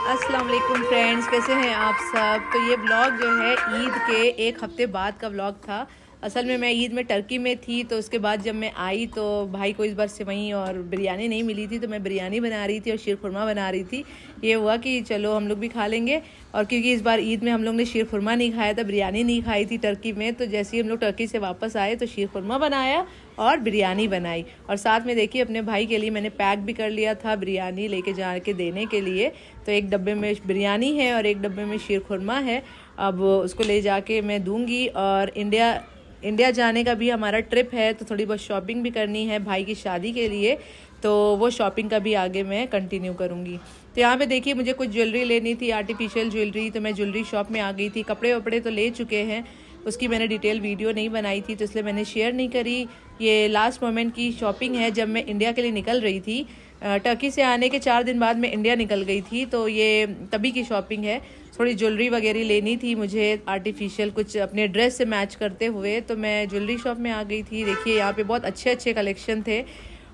अस्सलाम वालेकुम फ्रेंड्स, कैसे हैं आप सब। तो ये ब्लॉग जो है ईद के एक हफ्ते बाद का ब्लॉग था। असल में मैं ईद में टर्की में थी, तो उसके बाद जब मैं आई तो भाई को इस बार सेवई और बिरयानी नहीं मिली थी, तो मैं बिरयानी बना रही थी और शीर खुरमा बना रही थी। ये हुआ कि चलो हम लोग भी खा लेंगे। और क्योंकि इस बार ईद में हम लोग ने शीर खुरमा नहीं खाया था, बिरयानी नहीं खाई थी टर्की में, तो जैसे ही हम लोग टर्की से वापस आए तो शीर खुरमा बनाया और बिरयानी बनाई। और साथ में देखिए अपने भाई के लिए मैंने पैक भी कर लिया था बिरयानी लेके जा के देने के लिए। तो एक डब्बे में बिरयानी है और एक डब्बे में शीर खुरमा है। अब उसको ले जाके मैं दूंगी। और इंडिया जाने का भी हमारा ट्रिप है, तो थोड़ी बहुत शॉपिंग भी करनी है भाई की शादी के लिए, तो वो शॉपिंग का भी आगे मैं कंटिन्यू करूँगी। तो यहाँ पे देखिए मुझे कुछ ज्वेलरी लेनी थी, आर्टिफिशियल ज्वेलरी, तो मैं ज्वेलरी शॉप में आ गई थी। कपड़े वपड़े तो ले चुके हैं, उसकी मैंने डिटेल वीडियो नहीं बनाई थी तो इसलिए मैंने शेयर नहीं करी। ये लास्ट मोमेंट की शॉपिंग है, जब मैं इंडिया के लिए निकल रही थी। टर्की से आने के 4 दिन बाद मैं इंडिया निकल गई थी, तो ये तभी की शॉपिंग है। थोड़ी ज्वेलरी वगैरह लेनी थी मुझे, आर्टिफिशियल कुछ अपने ड्रेस से मैच करते हुए, तो मैं ज्वेलरी शॉप में आ गई थी। देखिए यहाँ पे बहुत अच्छे अच्छे कलेक्शन थे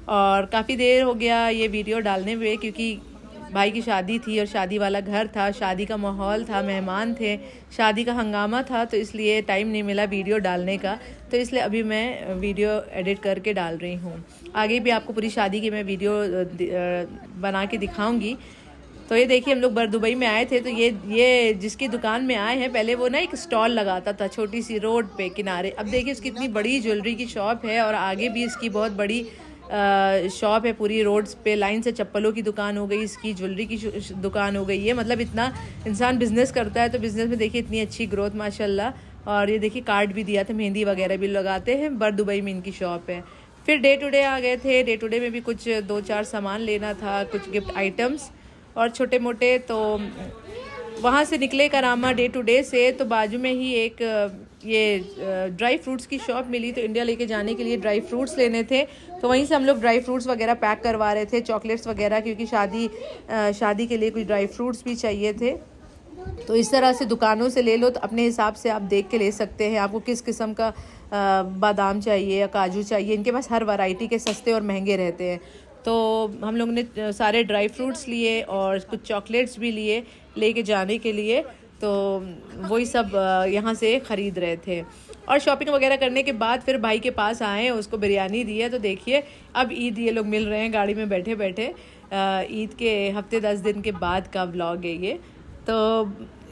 और काफ़ी देर हो गया ये वीडियो डालने हुए, क्योंकि भाई की शादी थी और शादी वाला घर था, शादी का माहौल था, मेहमान थे, शादी का हंगामा था, तो इसलिए टाइम नहीं मिला वीडियो डालने का। तो इसलिए अभी मैं वीडियो एडिट करके डाल रही हूँ। आगे भी आपको पूरी शादी की मैं वीडियो बना के दिखाऊंगी। तो ये देखिए हम लोग दुबई में आए थे, तो ये जिसकी दुकान में आए हैं, पहले वो ना एक स्टॉल लगाता था छोटी सी रोड पे किनारे। अब देखिए उसकी इतनी बड़ी ज्वेलरी की शॉप है और आगे भी इसकी बहुत बड़ी शॉप है। पूरी रोड्स पे लाइन से चप्पलों की दुकान हो गई, इसकी ज्वेलरी की दुकान हो गई है। मतलब इतना इंसान बिजनेस करता है, तो बिजनेस में देखिए इतनी अच्छी ग्रोथ माशाल्लाह। और ये देखिए कार्ड भी दिया था, मेहंदी वगैरह भी लगाते हैं। दुबई में इनकी शॉप है। फिर डे टू डे आ गए थे। डे टू डे में भी कुछ 2-4 सामान लेना था, कुछ गिफ्ट आइटम्स और छोटे मोटे। तो वहाँ से निकले करामा डे टू डे से, तो बाजू में ही एक ये ड्राई फ्रूट्स की शॉप मिली, तो इंडिया लेके जाने के लिए ड्राई फ्रूट्स लेने थे, तो वहीं से हम लोग ड्राई फ्रूट्स वगैरह पैक करवा रहे थे, चॉकलेट्स वगैरह, क्योंकि शादी के लिए कुछ ड्राई फ्रूट्स भी चाहिए थे। तो इस तरह से दुकानों से ले लो, तो अपने हिसाब से आप देख के ले सकते हैं आपको किस किस्म का बादाम चाहिए या काजू चाहिए। इनके पास हर वैरायटी के सस्ते और महंगे रहते हैं। तो हम लोग ने सारे ड्राई फ्रूट्स लिए और कुछ चॉकलेट्स भी लिए लेके जाने के लिए, तो वही सब यहाँ से ख़रीद रहे थे। और शॉपिंग वगैरह करने के बाद फिर भाई के पास आए, उसको बिरयानी दी है। तो देखिए अब ईद ये लोग मिल रहे हैं गाड़ी में बैठे बैठे। ईद के हफ्ते 10 दिन के बाद का व्लॉग है ये। तो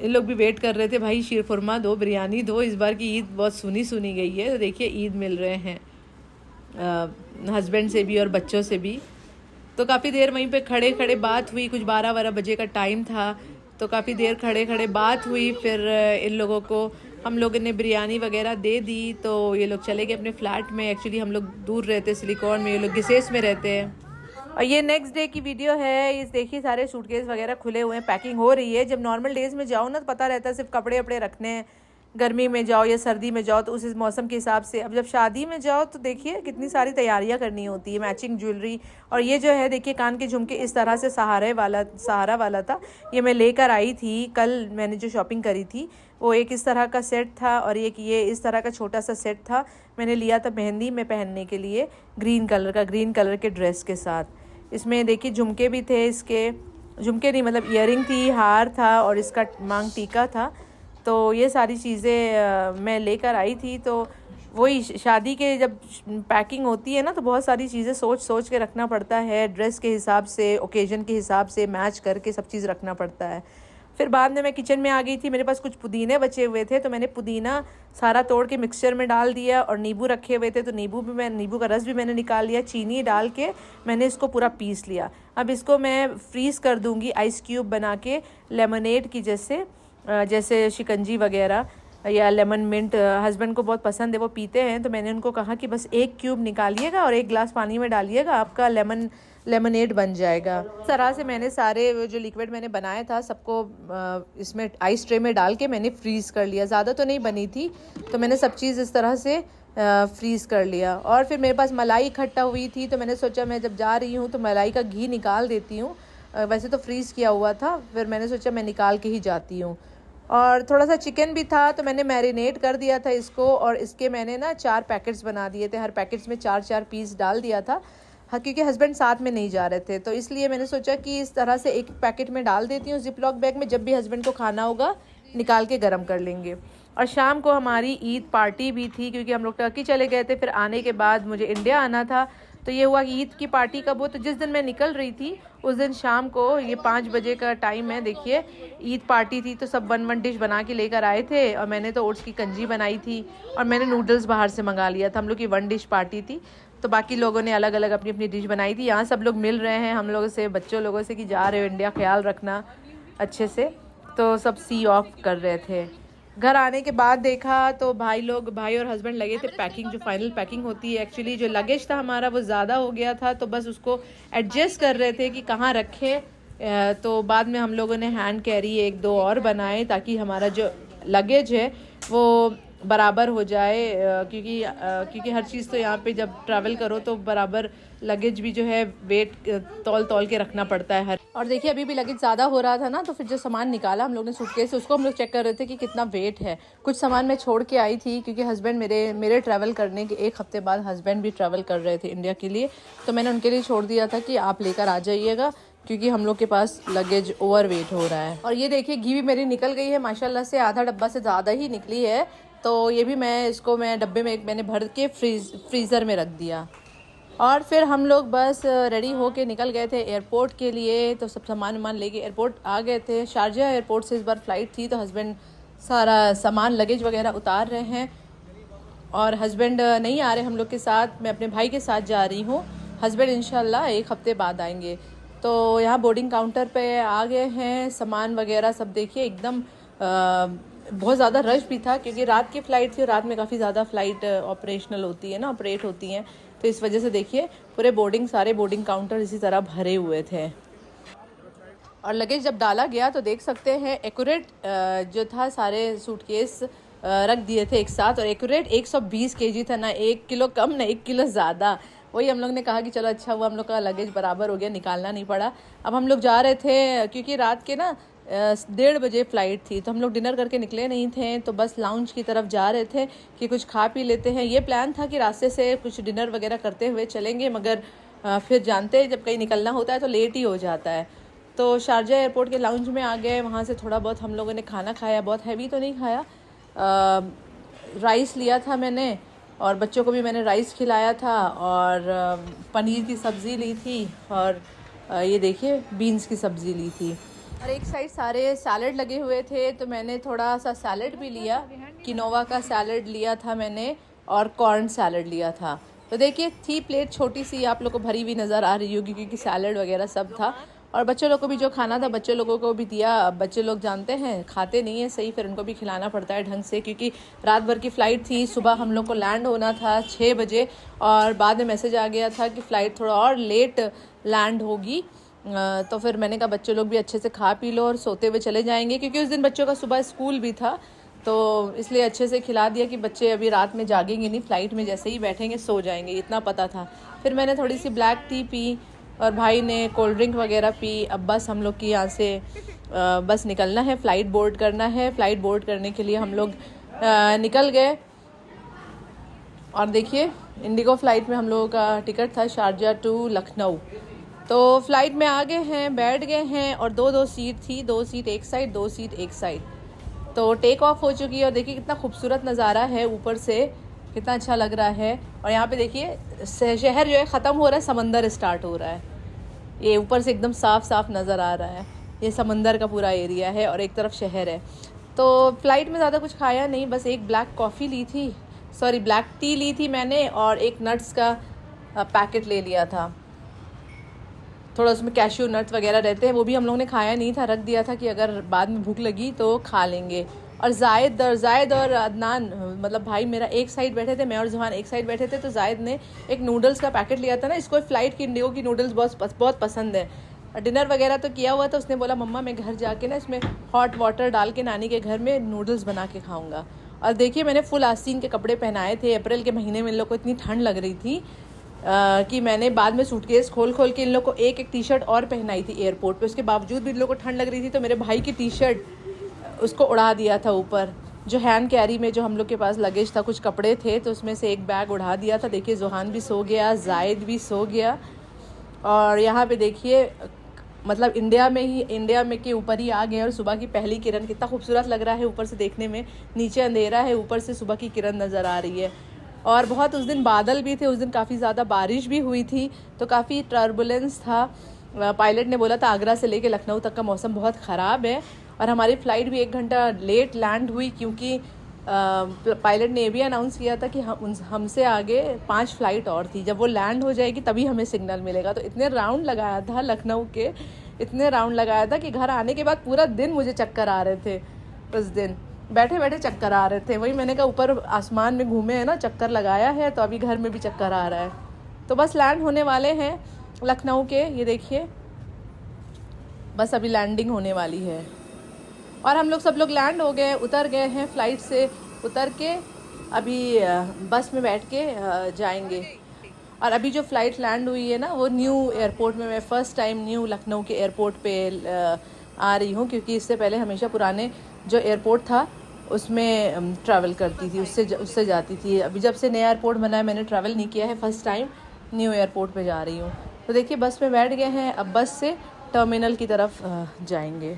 इन लोग भी वेट कर रहे थे, भाई शीर खुरमा दो, बिरयानी दो। इस बार की ईद बहुत सुनी सुनी गई है, तो देखिए ईद मिल रहे हैं हस्बैंड से भी और बच्चों से भी। तो काफ़ी देर वहीं पे खड़े खड़े बात हुई, कुछ 12-12 बजे का टाइम था, तो काफ़ी देर खड़े खड़े बात हुई। फिर इन लोगों को हम लोगों ने बिरयानी वगैरह दे दी, तो ये लोग चले गए अपने फ्लैट में। एक्चुअली हम लोग दूर रहते सिलिकॉन में, ये लोग गिसेस में रहते हैं। और ये नेक्स्ट डे की वीडियो है। इस देखिए सारे सूटकेस वगैरह खुले हुए हैं, पैकिंग हो रही है। जब नॉर्मल डेज़ में जाओ ना तो पता रहता है सिर्फ कपड़े वपड़े रखने हैं, गर्मी में जाओ या सर्दी में जाओ तो उस मौसम के हिसाब से। अब जब शादी में जाओ तो देखिए कितनी सारी तैयारियां करनी होती है, मैचिंग ज्वेलरी। और ये जो है देखिए कान के झुमके इस तरह से सहारा वाला था, ये मैं लेकर आई थी कल। मैंने जो शॉपिंग करी थी वो एक इस तरह का सेट था और एक ये इस तरह का छोटा सा सेट था। मैंने लिया था मेहंदी में पहनने के लिए, ग्रीन कलर के ड्रेस के साथ। इसमें देखिए झुमके भी थे, इसके झुमके नहीं मतलब ईयरिंग थी, हार था और इसका मांग टीका था। तो ये सारी चीज़ें मैं लेकर आई थी। तो वही शादी के जब पैकिंग होती है ना, तो बहुत सारी चीज़ें सोच सोच के रखना पड़ता है, ड्रेस के हिसाब से, ओकेजन के हिसाब से मैच करके सब चीज़ रखना पड़ता है। फिर बाद में मैं किचन में आ गई थी, मेरे पास कुछ पुदीने बचे हुए थे, तो मैंने पुदीना सारा तोड़ के मिक्सचर में डाल दिया। और नींबू रखे हुए थे, तो नींबू का रस भी मैंने निकाल लिया, चीनी डाल के मैंने इसको पूरा पीस लिया। अब इसको मैं फ्रीज़ कर दूँगी आइस क्यूब बना के, लेमनेड की जैसे शिकंजी वगैरह या लेमन मिंट। हस्बैंड को बहुत पसंद है, वो पीते हैं, तो मैंने उनको कहा कि बस 1 क्यूब निकालिएगा और 1 गिलास पानी में डालिएगा, आपका लेमनेड बन जाएगा। इस तरह से मैंने सारे जो लिक्विड मैंने बनाया था सबको इसमें आइस ट्रे में डाल के मैंने फ्रीज़ कर लिया। ज़्यादा तो नहीं बनी थी, तो मैंने सब चीज़ इस तरह से फ्रीज़ कर लिया। और फिर मेरे पास मलाई इकट्ठा हुई थी, तो मैंने सोचा मैं जब जा रही हूँ तो मलाई का घी निकाल देती हूँ। वैसे तो फ्रीज़ किया हुआ था, फिर मैंने सोचा मैं निकाल के ही जाती हूँ। और थोड़ा सा चिकन भी था, तो मैंने मैरिनेट कर दिया था इसको, और इसके मैंने ना 4 पैकेट्स बना दिए थे, हर पैकेट्स में 4-4 पीस डाल दिया था। हाँ, क्योंकि हस्बैंड साथ में नहीं जा रहे थे, तो इसलिए मैंने सोचा कि इस तरह से एक पैकेट में डाल देती हूँ जिप लॉक बैग में, जब भी हस्बैंड को खाना होगा निकाल के गर्म कर लेंगे। और शाम को हमारी ईद पार्टी भी थी, क्योंकि हम लोग टर्की चले गए थे, फिर आने के बाद मुझे इंडिया आना था। तो ये हुआ कि ईद की पार्टी कब हो, तो जिस दिन मैं निकल रही थी उस दिन शाम को, ये 5 बजे का टाइम है, देखिए ईद पार्टी थी। तो सब वन डिश बना के लेकर आए थे, और मैंने तो ओट्स की कंजी बनाई थी, और मैंने नूडल्स बाहर से मंगा लिया था। हम लोग की 1 डिश पार्टी थी, तो बाकी लोगों ने अलग अलग अपनी अपनी डिश बनाई थी। यहाँ सब लोग मिल रहे हैं हम लोगों से, बच्चों लोगों से, कि जा रहे हो इंडिया, ख्याल रखना अच्छे से। तो सब सी ऑफ कर रहे थे। घर आने के बाद देखा तो भाई और हस्बैंड लगे थे पैकिंग, जो फाइनल पैकिंग होती है। एक्चुअली जो लगेज था हमारा वो ज़्यादा हो गया था, तो बस उसको एडजस्ट कर रहे थे कि कहाँ रखें। तो बाद में हम लोगों ने हैंड कैरी 1-2 और बनाए, ताकि हमारा जो लगेज है वो बराबर हो जाए, क्योंकि हर चीज़ तो यहाँ पे जब ट्रैवल करो तो बराबर लगेज भी जो है वेट तौल के रखना पड़ता है हर। और देखिए अभी भी लगेज ज़्यादा हो रहा था ना, तो फिर जो सामान निकाला हम लोग ने सूटकेस से, उसको हम लोग चेक कर रहे थे कि कितना वेट है। कुछ सामान मैं छोड़ के आई थी, क्योंकि हस्बैंड मेरे ट्रैवल करने के 1 हफ्ते बाद हस्बैंड भी ट्रैवल कर रहे थे इंडिया के लिए, तो मैंने उनके लिए छोड़ दिया था कि आप लेकर आ जाइएगा, क्योंकि हम लोग के पास लगेज ओवर वेट हो रहा है। और ये देखिए घी भी मेरी निकल गई है माशाल्लाह से, आधा डब्बा से ज़्यादा ही निकली है। तो ये भी मैं डब्बे में मैंने भर के फ्रीज़र में रख दिया। और फिर हम लोग बस रेडी होके निकल गए थे एयरपोर्ट के लिए। तो सब सामान लेके एयरपोर्ट आ गए थे। शारजा एयरपोर्ट से इस बार फ़्लाइट थी, तो हस्बैंड सारा सामान लगेज वगैरह उतार रहे हैं। और हस्बैंड नहीं आ रहे हम लोग के साथ, मैं अपने भाई के साथ जा रही हूँ। हस्बैंड इंशाल्लाह 1 हफ्ते बाद आएंगे। तो यहाँ बोर्डिंग काउंटर पे आ गए हैं, सामान वगैरह सब देखिए एकदम बहुत ज़्यादा रश भी था, क्योंकि रात की फ़्लाइट थी और रात में काफ़ी ज़्यादा फ़्लाइट ऑपरेशनल होती है ना, ऑपरेट होती हैं, तो इस वजह से देखिए पूरे सारे बोर्डिंग काउंटर इसी तरह भरे हुए थे। और लगेज जब डाला गया तो देख सकते हैं एक्यूरेट जो था, सारे सूटकेस रख दिए थे एक साथ, और एक्यूरेट 120 kg था, ना 1 किलो कम ना 1 किलो ज़्यादा। वही हम लोग ने कहा कि चलो अच्छा हुआ हम लोग का लगेज बराबर हो गया, निकालना नहीं पड़ा। अब हम लोग जा रहे थे, क्योंकि रात के ना 1:30 बजे फ़्लाइट थी, तो हम लोग डिनर करके निकले नहीं थे, तो बस लाउंज की तरफ जा रहे थे कि कुछ खा पी लेते हैं। ये प्लान था कि रास्ते से कुछ डिनर वगैरह करते हुए चलेंगे, मगर फिर जानते हैं जब कहीं निकलना होता है तो लेट ही हो जाता है। तो शारजा एयरपोर्ट के लाउंज में आ गए, वहाँ से थोड़ा बहुत हम लोगों ने खाना खाया, बहुत हैवी तो नहीं खाया। राइस लिया था मैंने, और बच्चों को भी मैंने राइस खिलाया था, और पनीर की सब्ज़ी ली थी, और ये देखिए बीन्स की सब्ज़ी ली थी। और एक साइड सारे सैलड लगे हुए थे, तो मैंने थोड़ा सा सैलड भी लिया, किनोवा का सैलड लिया था मैंने, और कॉर्न सैलड लिया था। तो देखिए थी प्लेट छोटी सी, आप लोग को भरी हुई नज़र आ रही होगी, क्योंकि सैलड वगैरह सब था। और बच्चों लोग को भी जो खाना था बच्चों लोगों को भी दिया। बच्चे लोग जानते हैं खाते नहीं है सही, फिर उनको भी खिलाना पड़ता है ढंग से, क्योंकि रात भर की फ़्लाइट थी। सुबह हम लोग को लैंड होना था 6 बजे, और बाद में मैसेज आ गया था कि फ़्लाइट थोड़ा और लेट लैंड होगी। तो फिर मैंने कहा बच्चों लोग भी अच्छे से खा पी लो और सोते हुए चले जाएंगे, क्योंकि उस दिन बच्चों का सुबह स्कूल भी था, तो इसलिए अच्छे से खिला दिया कि बच्चे अभी रात में जागेंगे नहीं, फ़्लाइट में जैसे ही बैठेंगे सो जाएंगे, इतना पता था। फिर मैंने थोड़ी सी ब्लैक टी पी, और भाई ने कोल्ड ड्रिंक वगैरह पी। अब बस हम लोग की यहाँ से बस निकलना है, फ़्लाइट बोर्ड करना है। फ़्लाइट बोर्ड करने के लिए हम लोग निकल गए। और देखिए इंडिगो फ़्लाइट में हम लोगों का टिकट था शारजा टू लखनऊ। तो फ़्लाइट में आ गए हैं, बैठ गए हैं, और 2-2 सीट थी, 2 सीट एक साइड, 2 सीट एक साइड। तो टेक ऑफ हो चुकी है, और देखिए कितना खूबसूरत नज़ारा है ऊपर से, कितना अच्छा लग रहा है। और यहाँ पे देखिए शहर जो है ख़त्म हो रहा है, समंदर स्टार्ट हो रहा है। ये ऊपर से एकदम साफ साफ नज़र आ रहा है, ये समंदर का पूरा एरिया है, और एक तरफ शहर है। तो फ़्लाइट में ज़्यादा कुछ खाया नहीं, बस एक ब्लैक टी ली थी मैंने, और एक नट्स का पैकेट ले लिया था। थोड़ा उसमें कैश्यू नट्स वगैरह रहते हैं, वो भी हम लोग ने खाया नहीं था, रख दिया था कि अगर बाद में भूख लगी तो खा लेंगे। और जायद और अदनान, मतलब भाई मेरा एक साइड बैठे थे, मैं और जहान एक साइड बैठे थे। तो जायद ने एक नूडल्स का पैकेट लिया था ना, इसको फ़्लाइट की इंडिगो की नूडल्स बहुत पसंद है। डिनर वगैरह तो किया हुआ था, उसने बोला मम्मा मैं घर जाके ना इसमें हॉट वाटर डाल के नानी के घर में नूडल्स बना के खाऊँगा। और देखिए मैंने फुल आस्तीन के कपड़े पहनाए थे, अप्रैल के महीने में इन लोग को इतनी ठंड लग रही थी कि मैंने बाद में सूटकेस खोल के इन लोग को एक टी शर्ट और पहनाई थी एयरपोर्ट पे। उसके बावजूद भी इन लोग को ठंड लग रही थी, तो मेरे भाई की टी शर्ट उसको उड़ा दिया था ऊपर। जो हैंड कैरी में जो हम लोग के पास लगेज था, कुछ कपड़े थे, तो उसमें से एक बैग उड़ा दिया था। देखिए जोहान भी सो गया, जायद भी सो गया, और यहाँ पे देखिए मतलब इंडिया में के ऊपर ही आ गए और सुबह की पहली किरण, कितना खूबसूरत लग रहा है ऊपर से देखने में। नीचे अंधेरा है, ऊपर से सुबह की किरण नज़र आ रही है। और बहुत उस दिन बादल भी थे, उस दिन काफ़ी ज़्यादा बारिश भी हुई थी, तो काफ़ी टर्बुलेंस था। पायलट ने बोला था आगरा से लेके लखनऊ तक का मौसम बहुत ख़राब है। और हमारी फ़्लाइट भी 1 घंटा लेट लैंड हुई, क्योंकि पायलट ने ये भी अनाउंस किया था कि हमसे आगे 5 फ्लाइट और थी, जब वो लैंड हो जाएगी तभी हमें सिग्नल मिलेगा। तो इतने राउंड लगाया था लखनऊ के, इतने राउंड लगाया था कि घर आने के बाद पूरा दिन मुझे चक्कर आ रहे थे। उस दिन बैठे बैठे चक्कर आ रहे थे। वही मैंने कहा ऊपर आसमान में घूमे हैं ना, चक्कर लगाया है, तो अभी घर में भी चक्कर आ रहा है। तो बस लैंड होने वाले हैं लखनऊ के, ये देखिए बस अभी लैंडिंग होने वाली है। और हम लोग सब लोग लैंड हो गए, उतर गए हैं फ़्लाइट से, उतर के अभी बस में बैठ के जाएंगे। और अभी जो फ़्लाइट लैंड हुई है ना, वो न्यू एयरपोर्ट में, मैं फ़र्स्ट टाइम न्यू लखनऊ के एयरपोर्ट पे आ रही हूँ, क्योंकि इससे पहले हमेशा पुराने जो एयरपोर्ट था उसमें ट्रैवल करती थी, उससे जाती थी। अभी जब से नया एयरपोर्ट बना है मैंने ट्रैवल नहीं किया है, फ़र्स्ट टाइम न्यू एयरपोर्ट पे जा रही हूँ। तो देखिए बस में बैठ गए हैं, अब बस से टर्मिनल की तरफ जाएंगे।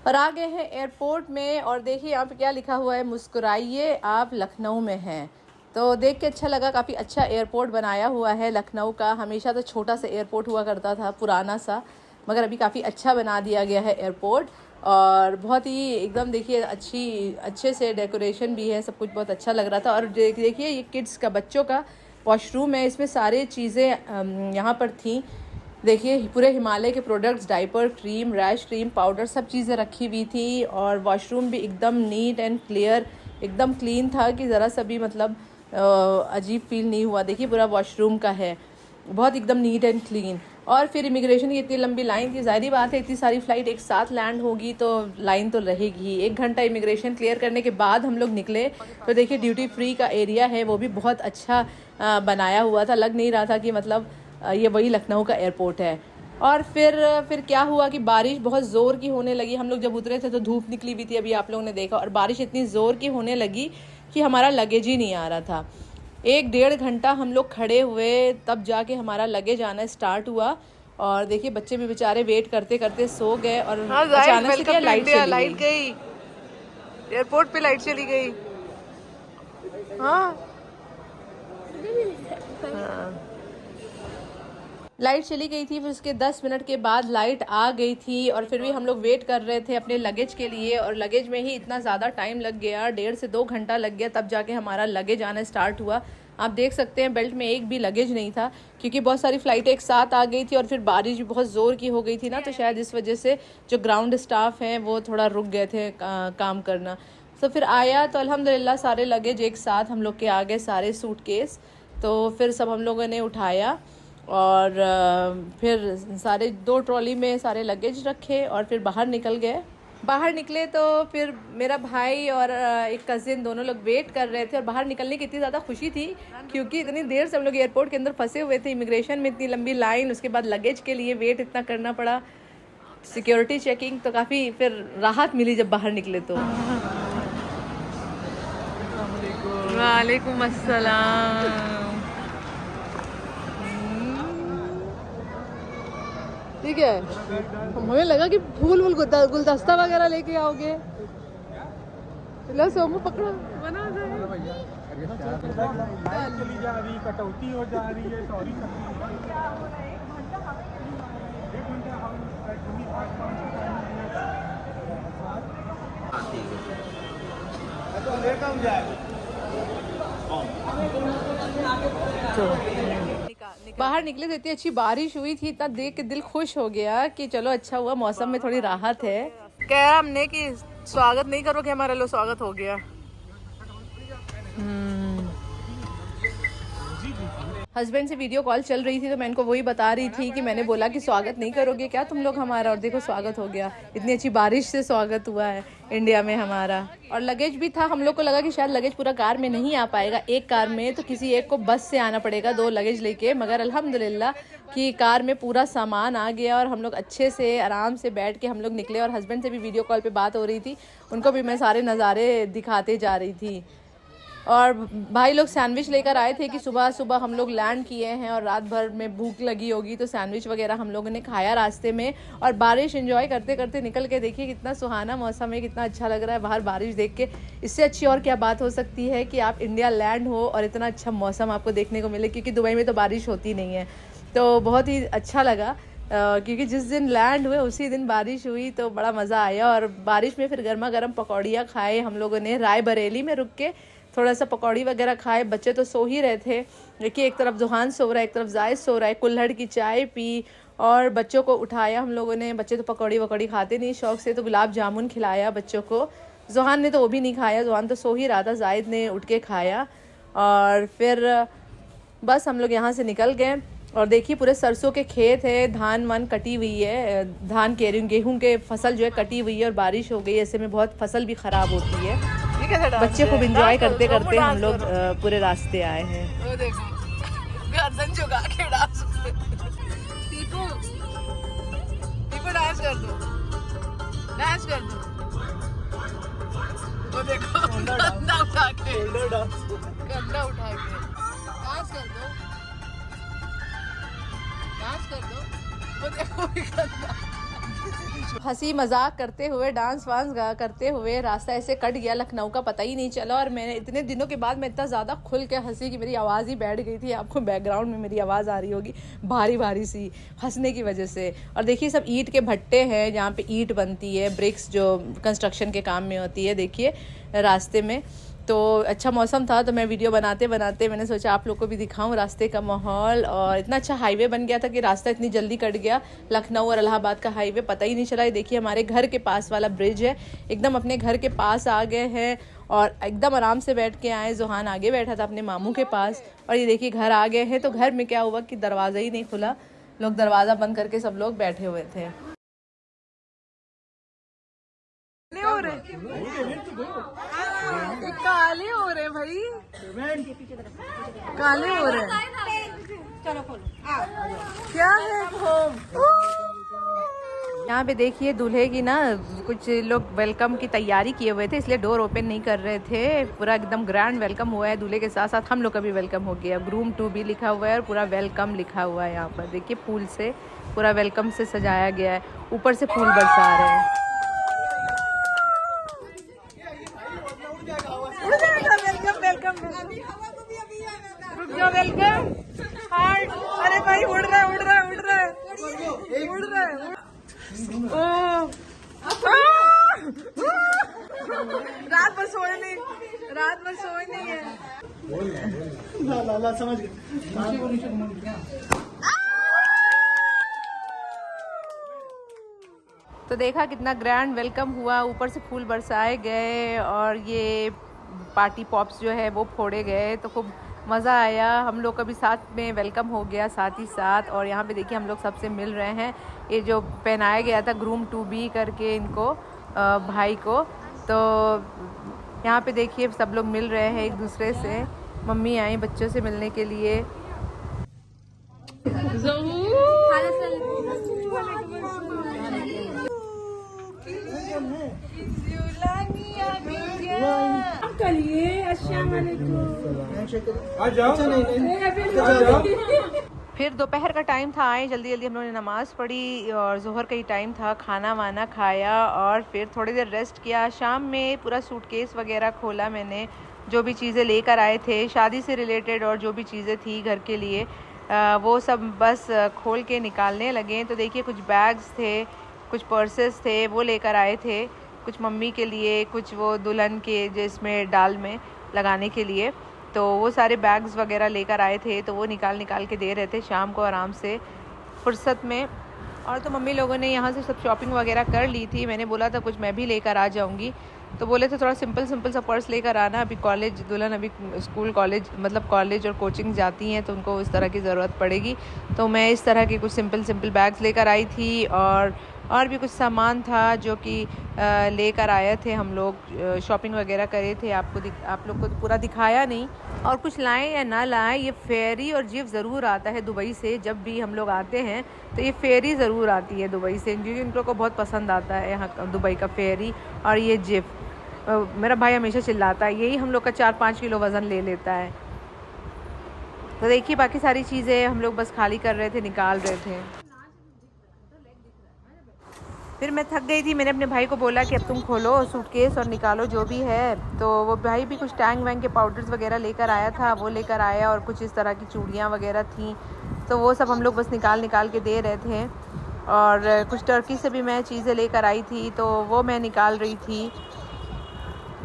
और आ गए हैं एयरपोर्ट में, और देखिए यहाँ पे क्या लिखा हुआ है, मुस्कुराइए आप लखनऊ में हैं। तो देख के अच्छा लगा, काफ़ी अच्छा एयरपोर्ट बनाया हुआ है लखनऊ का। हमेशा तो छोटा सा एयरपोर्ट हुआ करता था, पुराना सा, मगर अभी काफ़ी अच्छा बना दिया गया है एयरपोर्ट। और बहुत ही एकदम देखिए अच्छे से डेकोरेशन भी है, सब कुछ बहुत अच्छा लग रहा था। और देखिए ये किड्स का, बच्चों का वॉशरूम है, इसमें सारी चीज़ें यहाँ पर थी। देखिए पूरे हिमालय के products, diaper, cream, rash cream, powder, सब चीज़ें रखी हुई थी। और वॉशरूम भी एकदम नीट एंड क्लियर, एकदम क्लीन था कि ज़रा सा भी मतलब अजीब फील नहीं हुआ। देखिए पूरा वॉशरूम का है, बहुत एकदम नीट एंड क्लीन। और फिर इमिग्रेशन की इतनी लंबी लाइन थी, ज़ाहिर बात है इतनी सारी फ़्लाइट एक साथ लैंड होगी तो लाइन तो रहेगी ही। 1 घंटा इमिग्रेशन क्लियर करने के बाद हम लोग निकले, तो देखिए ड्यूटी फ्री का एरिया है, वो भी बहुत अच्छा बनाया हुआ था। लग नहीं रहा था कि मतलब ये वही लखनऊ का एयरपोर्ट है। और फिर क्या हुआ कि बारिश बहुत ज़ोर की होने लगी। हम लोग जब उतरे थे तो धूप निकली हुई थी, अभी आप लोगों ने देखा, और बारिश इतनी ज़ोर की होने लगी कि हमारा लगेज ही नहीं आ रहा था। 1-1.5 घंटा हम लोग खड़े हुए, तब जाके हमारा लगेज आना स्टार्ट हुआ। और देखिए बच्चे भी बेचारे वेट करते करते सो गए। और अचानक से क्या लाइट गई, एयरपोर्ट पे लाइट चली गई। हाँ लाइट चली गई थी, फिर उसके 10 मिनट के बाद लाइट आ गई थी। और फिर भी हम लोग वेट कर रहे थे अपने लगेज के लिए, और लगेज में ही इतना ज़्यादा टाइम लग गया, 1.5 से 2 घंटा लग गया, तब जाके हमारा लगेज आना स्टार्ट हुआ। आप देख सकते हैं बेल्ट में एक भी लगेज नहीं था, क्योंकि बहुत सारी फ़्लाइटें एक साथ आ गई थी। और फिर बारिश भी बहुत ज़ोर की हो गई थी ना, तो शायद इस वजह से जो ग्राउंड स्टाफ हैं वो थोड़ा रुक गए थे काम करना। तो फिर आया तो अल्हम्दुलिल्लाह सारे लगेज एक साथ हम लोग के आ गए, सारे सूटकेस। तो फिर सब हम लोगों ने उठाया, और फिर सारे 2 ट्रॉली में सारे लगेज रखे, और फिर बाहर निकल गए। बाहर निकले तो फिर मेरा भाई और एक कज़िन दोनों लोग वेट कर रहे थे। और बाहर निकलने की इतनी ज़्यादा खुशी थी, क्योंकि इतनी देर से हम लोग एयरपोर्ट के अंदर फंसे हुए थे, इमिग्रेशन में इतनी लंबी लाइन, उसके बाद लगेज के लिए वेट इतना करना पड़ा, सिक्योरिटी चेकिंग, तो काफ़ी फिर राहत मिली जब बाहर निकले तो। वालेकुम अस्सलाम। ठीक है, हमें लगा कि फूल गुलदस्ता वगैरह लेके आओगे। सोमू पकड़ो, बना चली जा रही, कटौती हो जा रही है, सॉरी बाहर निकले तो इतनी अच्छी बारिश हुई थी, इतना देख के दिल खुश हो गया कि चलो अच्छा हुआ, मौसम में थोड़ी राहत है। कह हमने कि स्वागत नहीं करो, कि हमारा लो स्वागत हो गया। हस्बैंड से वीडियो कॉल चल रही थी तो मैं इनको वही बता रही थी कि मैंने बोला कि स्वागत नहीं करोगे क्या तुम लोग हमारा, और देखो स्वागत हो गया। इतनी अच्छी बारिश से स्वागत हुआ है इंडिया में हमारा। और लगेज भी था, हम लोग को लगा कि शायद लगेज पूरा कार में नहीं आ पाएगा, एक कार में तो किसी एक को बस से आना पड़ेगा 2 लगेज लेके, मगर अल्हम्दुलिल्लाह कि कार में पूरा सामान आ गया और हम लोग अच्छे से आराम से बैठ के हम लोग निकले। और हस्बैंड से भी वीडियो कॉल पे बात हो रही थी, उनको भी मैं सारे नज़ारे दिखाते जा रही थी। और भाई लोग सैंडविच लेकर आए थे कि सुबह सुबह हम लोग लैंड किए हैं और रात भर में भूख लगी होगी तो सैंडविच वगैरह हम लोगों ने खाया रास्ते में। और बारिश एंजॉय करते करते निकल के देखिए कितना सुहाना मौसम है, कितना अच्छा लग रहा है बाहर बारिश देख के। इससे अच्छी और क्या बात हो सकती है कि आप इंडिया लैंड हो और इतना अच्छा मौसम आपको देखने को मिले, क्योंकि दुबई में तो बारिश होती नहीं है। तो बहुत ही अच्छा लगा क्योंकि जिस दिन लैंड हुए उसी दिन बारिश हुई तो बड़ा मज़ा आया। और बारिश में फिर गर्मा गर्म पकौड़ियाँ खाए हम लोगों ने, राय बरेली में रुक के थोड़ा सा पकौड़ी वगैरह खाए। बच्चे तो सो ही रहे थे, देखिए एक तरफ जोहान सो रहा है, एक तरफ जायद सो रहा है। कुल्हड़ की चाय पी और बच्चों को उठाया हम लोगों ने। बच्चे तो पकौड़ी वकौड़ी खाते नहीं शौक से, तो गुलाब जामुन खिलाया बच्चों को। जोहान ने तो वो भी नहीं खाया, जोहान तो सो ही रहा था, जायद ने उठ के खाया। और फिर बस हम लोग यहाँ से निकल गए। और देखिए पूरे सरसों के खेत है, धान वान कटी हुई है, धान के गेहूँ के फसल जो है कटी हुई है। और बारिश हो गई, ऐसे में बहुत फसल भी ख़राब होती है। बच्चे खूब इंजॉय करते करते हम लोग पूरे रास्ते आए हैं। वो देखो गर्दन झुका के डांस। टीपू टीपू डांस कर दो, डांस कर दो। वो देखो कंधा उठा के, कंधा उठा के डांस कर दो, डांस कर दो। वो देखो कंधा। हंसी मजाक करते हुए डांस वांस करते हुए रास्ता ऐसे कट गया, लखनऊ का पता ही नहीं चला। और मैंने इतने दिनों के बाद मैं इतना ज़्यादा खुल के हंसी कि मेरी आवाज़ ही बैठ गई थी। आपको बैकग्राउंड में मेरी आवाज़ आ रही होगी भारी भारी सी हंसने की वजह से। और देखिए सब ईंट के भट्टे हैं जहाँ पे ईंट बनती है, ब्रिक्स जो कंस्ट्रक्शन के काम में होती है, देखिए रास्ते में। तो अच्छा मौसम था तो मैं वीडियो बनाते बनाते मैंने सोचा आप लोग को भी दिखाऊं रास्ते का माहौल। और इतना अच्छा हाईवे बन गया था कि रास्ता इतनी जल्दी कट गया, लखनऊ और इलाहाबाद का हाईवे पता ही नहीं चला। ये देखिए हमारे घर के पास वाला ब्रिज है, एकदम अपने घर के पास आ गए हैं और एकदम आराम से बैठ के आए। जोहान आगे बैठा था अपने मामू के पास और ये देखिए घर आ गए हैं। तो घर में क्या हुआ कि दरवाज़ा ही नहीं खुला, लोग दरवाज़ा बंद करके सब लोग बैठे हुए थे। काले हो रहे भाई, काले हो रहे। चलो खोलो, क्या है यहाँ पे देखिए दूल्हे की ना कुछ लोग वेलकम की तैयारी किए हुए थे, इसलिए डोर ओपन नहीं कर रहे थे। पूरा एकदम ग्रैंड वेलकम हुआ है, दूल्हे के साथ साथ हम लोग का भी वेलकम हो गया। ग्रूम टू भी लिखा हुआ है और पूरा वेलकम लिखा हुआ है। यहाँ पर देखिए फूल से पूरा वेलकम से सजाया गया है, ऊपर से फूल बरसा रहे हैं। वेलकम हार्ट, अरे भाई उड़ रहा है उड़ रहा है उड़ रहा है उड़ रहा है। ओ रात भर सोए नहीं, रात भर सोए नहीं है। ला समझ गए। तो देखा कितना ग्रैंड वेलकम हुआ, ऊपर से फूल बरसाए गए और ये पार्टी पॉप्स जो है वो फोड़े गए। तो खूब मज़ा आया, हम लोग का भी साथ में वेलकम हो गया साथ ही साथ। और यहाँ पे देखिए हम लोग सबसे मिल रहे हैं। ये जो पहनाया गया था ग्रूम टू बी करके इनको भाई को, तो यहाँ पे देखिए सब लोग मिल रहे हैं एक दूसरे से। मम्मी आई बच्चों से मिलने के लिए। फिर दोपहर का टाइम था, आए जल्दी जल्दी हम लोगों ने नमाज़ पढ़ी और जोहर का ही टाइम था, खाना वाना खाया और फिर थोड़ी देर रेस्ट किया। शाम में पूरा सूटकेस वगैरह खोला मैंने, जो भी चीज़ें लेकर आए थे शादी से रिलेटेड और जो भी चीज़ें थी घर के लिए वो सब बस खोल के निकालने लगे। तो देखिए कुछ बैग्स थे, कुछ पर्सेस थे वो लेकर आए थे, कुछ मम्मी के लिए, कुछ वो दुल्हन के जिसमें डाल में लगाने के लिए। तो वो सारे बैग्स वगैरह लेकर आए थे, तो वो निकाल के दे रहे थे शाम को आराम से फुर्सत में। और तो मम्मी लोगों ने यहाँ से सब शॉपिंग वगैरह कर ली थी। मैंने बोला था कुछ मैं भी लेकर आ जाऊँगी, तो बोले थे थोड़ा सिंपल सिंपल सा पर्स लेकर आना, अभी कॉलेज दुल्हन अभी स्कूल कॉलेज मतलब कॉलेज और कोचिंग जाती हैं तो उनको इस तरह की ज़रूरत पड़ेगी। तो मैं इस तरह के कुछ सिंपल सिंपल बैग्स लेकर आई थी और भी कुछ सामान था जो कि लेकर आए थे हम लोग, शॉपिंग वगैरह करे थे। आप लोग को तो पूरा दिखाया नहीं। और कुछ लाएं या ना लाएं, ये फेरी और जिप ज़रूर आता है दुबई से। जब भी हम लोग आते हैं तो ये फेरी ज़रूर आती है दुबई से, क्योंकि उन लोग को बहुत पसंद आता है यहाँ दुबई का फेरी और ये जिप। मेरा भाई हमेशा चिल्लाता है, यही हम लोग का 4-5 किलो वज़न ले लेता है। तो देखिए बाकी सारी चीज़ें हम लोग बस खाली कर रहे थे, निकाल रहे थे। फिर मैं थक गई थी, मैंने अपने भाई को बोला कि अब तुम खोलो सूटकेस और निकालो जो भी है। तो वो भाई भी कुछ टैंग वैंग के पाउडर्स वगैरह लेकर आया था, वो लेकर आया, और कुछ इस तरह की चूड़ियाँ वगैरह थी। तो वो सब हम लोग बस निकाल के दे रहे थे। और कुछ टर्की से भी मैं चीज़ें लेकर आई थी तो वो मैं निकाल रही थी।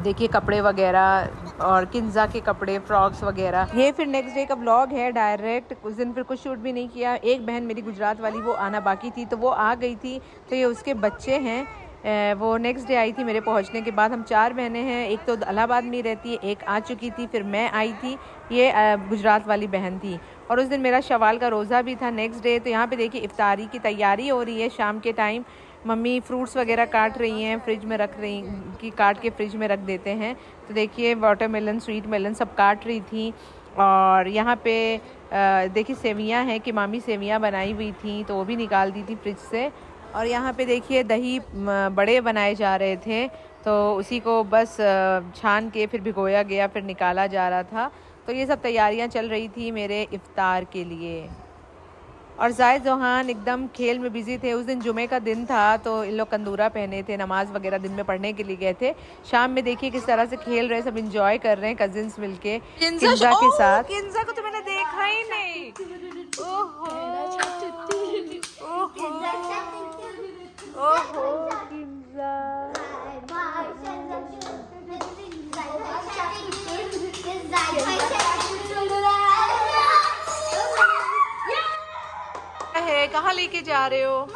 देखिए कपड़े वगैरह और किन्जा के कपड़े, फ्रॉक्स वगैरह। ये फिर नेक्स्ट डे का व्लॉग है डायरेक्ट। उस दिन फिर कुछ शूट भी नहीं किया। एक बहन मेरी गुजरात वाली वो आना बाकी थी तो वो आ गई थी, तो ये उसके बच्चे हैं। वो नेक्स्ट डे आई थी मेरे पहुंचने के बाद। हम 4 बहनें हैं, एक तो इलाहाबाद में रहती है, एक आ चुकी थी, फिर मैं आई थी, ये गुजरात वाली बहन थी। और उस दिन मेरा शवाल का रोज़ा भी था नेक्स्ट डे। तो यहाँ पे देखिए इफ्तारी की तैयारी हो रही है शाम के टाइम। मम्मी फ्रूट्स वगैरह काट रही हैं, फ्रिज में रख रही कि काट के फ्रिज में रख देते हैं। तो देखिए वाटरमेलन, स्वीट मेलन सब काट रही थी। और यहाँ पे देखिए सेवियाँ हैं कि मामी सेवियाँ बनाई हुई थी तो वो भी निकाल दी थी फ्रिज से। और यहाँ पे देखिए दही बड़े बनाए जा रहे थे, तो उसी को बस छान के फिर भिगोया गया, फिर निकाला जा रहा था। तो ये सब तैयारियाँ चल रही थी मेरे इफ्तार के लिए। और जायद जोहान एकदम खेल में बिजी थे। उस दिन जुमे का दिन था तो इन लोग कंदूरा पहने थे, नमाज वगैरह दिन में पढ़ने के लिए गए थे। शाम में देखिए किस तरह से खेल रहे, सब एंजॉय कर रहे हैं कजिन्स मिलके किन्जा के साथ। किन्जा को तो मैंने देखा ही नहीं। ओहो ओहो किन्जा। है कहाँ लेके जा रहे हो?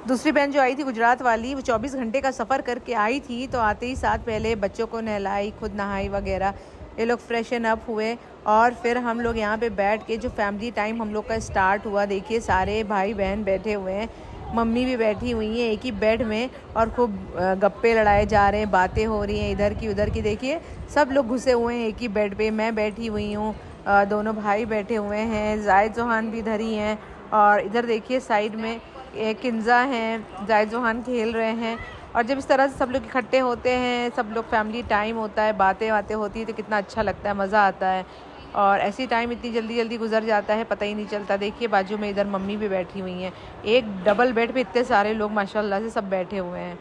दूसरी बहन जो आई थी गुजरात वाली, वो 24 घंटे का सफ़र करके आई थी। तो आते ही साथ पहले बच्चों को नहलाई, खुद नहाई वगैरह, ये लोग फ्रेशन अप हुए। और फिर हम लोग यहाँ पे बैठ के जो फैमिली टाइम हम लोग का स्टार्ट हुआ। देखिए सारे भाई बहन बैठे हुए हैं, मम्मी भी बैठी हुई हैं एक ही बेड में, और खूब गप्पे लड़ाए जा रहे हैं, बातें हो रही हैं इधर की उधर की। देखिए सब लोग घुसे हुए हैं एक ही बेड पे। मैं बैठी हुई हूँ, दोनों भाई बैठे हुए हैं, जायद जोहान भी इधर ही हैं। और इधर देखिए साइड में किन्जा हैं, जायद जोहान खेल रहे हैं। और जब इस तरह से सब लोग इकट्ठे होते हैं, सब लोग फैमिली टाइम होता है, बातें होती है, तो कितना अच्छा लगता है, मज़ा आता है। और ऐसी टाइम इतनी जल्दी जल्दी गुजर जाता है, पता ही नहीं चलता। देखिए बाजू में इधर मम्मी भी बैठी हुई हैं, एक डबल बेड पे इतने सारे लोग माशाल्लाह से सब बैठे हुए हैं।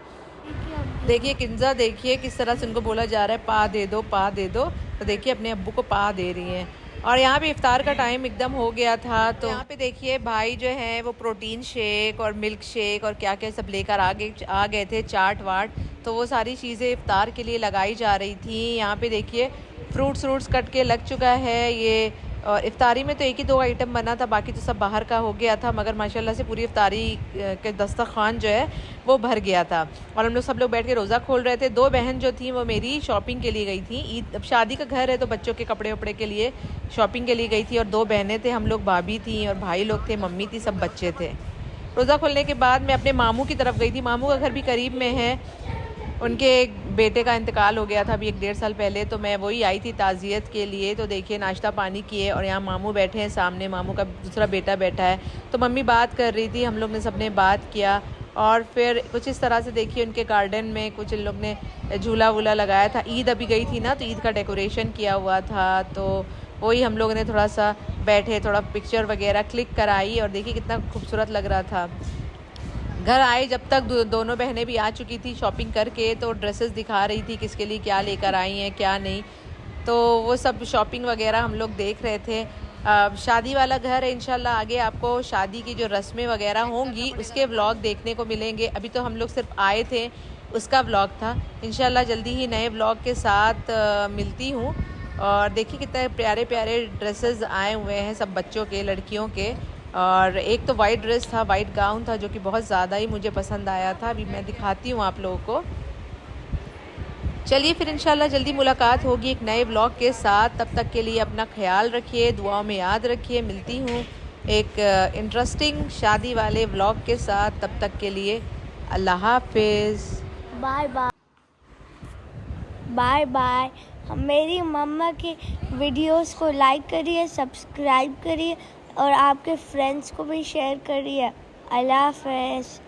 देखिए किन्जा, देखिए किस तरह से उनको बोला जा रहा है पा दे दो, पा दे दो। तो देखिए अपने अब्बू को पा दे रही हैं। और यहाँ पे इफ्तार का टाइम एकदम हो गया था। तो यहाँ पे देखिए भाई जो है वो प्रोटीन शेक और मिल्क शेक और क्या क्या सब लेकर आ गए थे, चाट वाट। तो वो सारी चीज़ें इफ्तार के लिए लगाई जा रही थी। यहाँ पे देखिए फ्रूट्स कट के लग चुका है ये। और इफ्तारी में तो एक ही 2 आइटम बना था, बाकी तो सब बाहर का हो गया था। मगर माशाल्लाह से पूरी इफ्तारी के दस्तरखान जो है वो भर गया था। और हम लोग सब लोग बैठ के रोज़ा खोल रहे थे। 2 बहन जो थी वो मेरी शॉपिंग के लिए गई थी। ईद अब शादी का घर है तो बच्चों के कपड़े वपड़े के लिए शॉपिंग के लिए गई थी। और 2 बहनें थे, हम लोग भाभी थी और भाई लोग थे, मम्मी थी, सब बच्चे थे। रोज़ा खोलने के बाद मैं अपने मामू की तरफ गई थी। मामू का घर भी करीब में है, उनके एक बेटे का इंतकाल हो गया था अभी 1-1.5 साल पहले। तो मैं वही आई थी ताज़ियत के लिए। तो देखिए नाश्ता पानी किए और यहाँ मामू बैठे हैं सामने, मामू का दूसरा बेटा बैठा है। तो मम्मी बात कर रही थी, हम लोग ने सबने बात किया। और फिर कुछ इस तरह से देखिए उनके गार्डन में कुछ इन लोग ने झूला वूला लगाया था। ईद अभी गई थी ना, तो ईद का डेकोरेशन किया हुआ था। तो वही हम लोगों ने थोड़ा सा बैठे, थोड़ा पिक्चर वगैरह क्लिक कराई। और देखिए कितना खूबसूरत लग रहा था। घर आए जब तक दोनों बहनें भी आ चुकी थी शॉपिंग करके, तो ड्रेसेस दिखा रही थी किसके लिए क्या लेकर आई हैं क्या नहीं। तो वो सब शॉपिंग वगैरह हम लोग देख रहे थे। शादी वाला घर है, इंशाल्लाह आगे आपको शादी की जो रस्में वगैरह होंगी उसके व्लॉग देखने को मिलेंगे। अभी तो हम लोग सिर्फ आए थे, उसका व्लॉग था। इंशाल्लाह जल्दी ही नए व्लॉग के साथ मिलती हूँ। और देखिए कितने प्यारे प्यारे ड्रेसेस आए हुए हैं सब बच्चों के, लड़कियों के। और एक तो वाइट ड्रेस था, वाइट गाउन था, जो कि बहुत ज़्यादा ही मुझे पसंद आया था। अभी मैं दिखाती हूँ आप लोगों को। चलिए फिर इंशाल्लाह जल्दी मुलाकात होगी एक नए ब्लॉग के साथ। तब तक के लिए अपना ख्याल रखिए, दुआओं में याद रखिए। मिलती हूँ एक इंटरेस्टिंग शादी वाले ब्लॉग के साथ। तब तक के लिए अल्लाह हाफिज़। Bye bye. Bye bye. मेरी मम्मा की वीडियोस को लाइक करिए, सब्सक्राइब करिए और आपके फ्रेंड्स को भी शेयर करिए। अल्लाह हाफ़िज़।